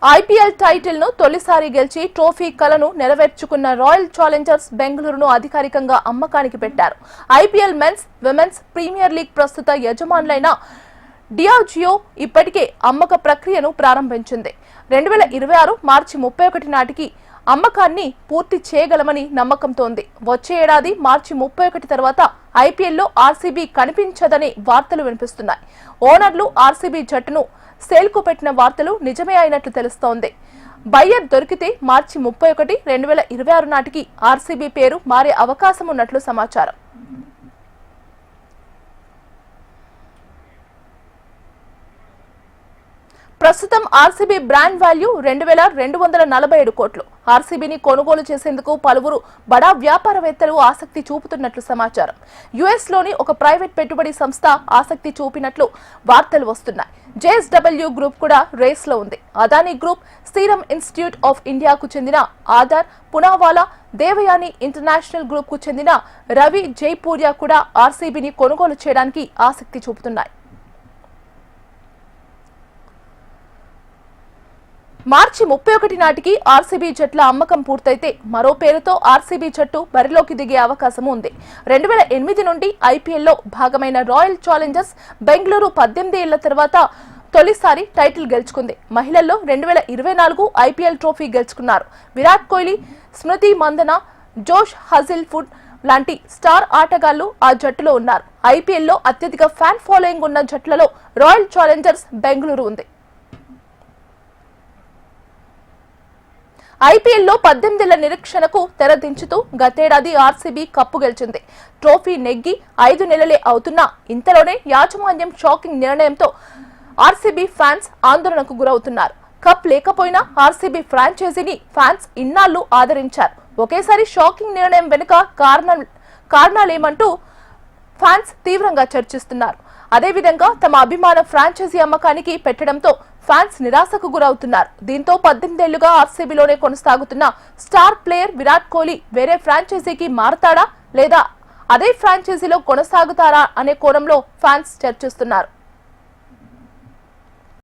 IPL title ను తొలిసారి గెలిచి ట్రోఫీ కలను నెరవేర్చుకున్న రాయల్ ఛాలెంజర్స్ బెంగళూరును అధికారికంగా అమ్మకానికి పెట్టారు. IPL men's, women's premier league ప్రస్తుత యజమానులైన డియాజియో ఇప్పటికే అమ్మక ప్రక్రియను ప్రారంభించింది. 2026 మార్చి 31 నాటికి అమ్మకాన్ని పూర్తి చేయగలమని నమ్మకంతో ఉంది. వచ్చే ఏడాది మార్చి 31 తర్వాత ఐపీఎల్లో ఆర్సీబీ కనిపించదనే వార్తలు వినిపిస్తున్నాయి. ఓనర్లు ఆర్సీబీ జట్టును సేల్కు పెట్టిన వార్తలు నిజమే అయినట్లు తెలుస్తోంది. బయ్యర్ దొరికితే మార్చి 31, 2026 నాటికి ఆర్సీబీ పేరు మారే అవకాశం ఉన్నట్లు సమాచారం. ప్రస్తుతం ఆర్సీబీ బ్రాండ్ వాల్యూ 2247 కోట్లు. ఆర్సీబీని కొనుగోలు చేసేందుకు పలువురు బడా వ్యాపారవేత్తలు ఆసక్తి చూపుతున్నట్లు సమాచారం. యుఎస్ లోని ఒక ప్రైవేట్ పెట్టుబడి సంస్థ ఆసక్తి చూపినట్లు వార్తలు వస్తున్నాయి. జేఎస్డబ్ల్యూ గ్రూప్ కూడా రేస్ లో ఉంది. Adani group, serum institute of ఇండియాకు చెందిన ఆధార్, పునావాలా, దేవయాని ఇంటర్నేషనల్ గ్రూప్ కు చెందిన రవి జైపూరియా కూడా ఆర్సీబీని కొనుగోలు చేయడానికి ఆసక్తి చూపుతున్నాయి. మార్చి 31 నాటికి ఆర్సీబీ జట్ల అమ్మకం పూర్తయితే మరో పేరుతో ఆర్సీబీ జట్టు బరిలోకి దిగే అవకాశం ఉంది. 2008 నుండి ఐపీఎల్లో భాగమైన రాయల్ ఛాలెంజర్స్ బెంగళూరు 18 ఏళ్ల తర్వాత తొలిసారి టైటిల్ గెలుచుకుంది. మహిళల్లో 2024 ఐపీఎల్ ట్రోఫీ గెలుచుకున్నారు. విరాట్ కోహ్లీ, స్మృతి మందన, జోష్ హజిల్వుడ్ లాంటి స్టార్ ఆటగాళ్లు ఆ జట్టులో ఉన్నారు. ఐపీఎల్లో అత్యధిక ఫ్యాన్ ఫాలోయింగ్ ఉన్న జట్లలో రాయల్ ఛాలెంజర్స్ బెంగళూరు ఉంది. ఐపీఎల్లో 18 ఏళ్ల నిరీక్షణకు తెరదించుతూ గతేడాది ఆర్సీబీ కప్పు గెలిచింది. ట్రోఫీ నెగ్గి 5 నెలలే అవుతున్నా ఇంతలోనే యాజమాన్యం షాకింగ్ నిర్ణయంతో ఆర్సీబీ ఫ్యాన్స్ ఆందోళనకు గురవుతున్నారు. కప్ లేకపోయినా ఆర్సీబీ ఫ్రాంచైజీని ఫ్యాన్స్ ఇన్నాళ్లు ఆదరించారు. ఒకేసారి షాకింగ్ నిర్ణయం వెనుక కారణాలేమంటూ ఫ్యాన్స్ తీవ్రంగా చర్చిస్తున్నారు. అదేవిధంగా తమ అభిమాన ఫ్రాంచైజీ అమ్మకానికి పెట్టడంతో ఫ్యాన్స్ నిరాశకు గురవుతున్నారు. దీంతో 18 ఏళ్లుగా ఆర్సీబీలోనే కొనసాగుతున్న స్టార్ ప్లేయర్ విరాట్ కోహ్లీ వేరే ఫ్రాంచైజీకి మారతాడా లేదా అదే ఫ్రాంచైజీలో కొనసాగుతారా అనే కోణంలో ఫ్యాన్స్ చర్చిస్తున్నారు.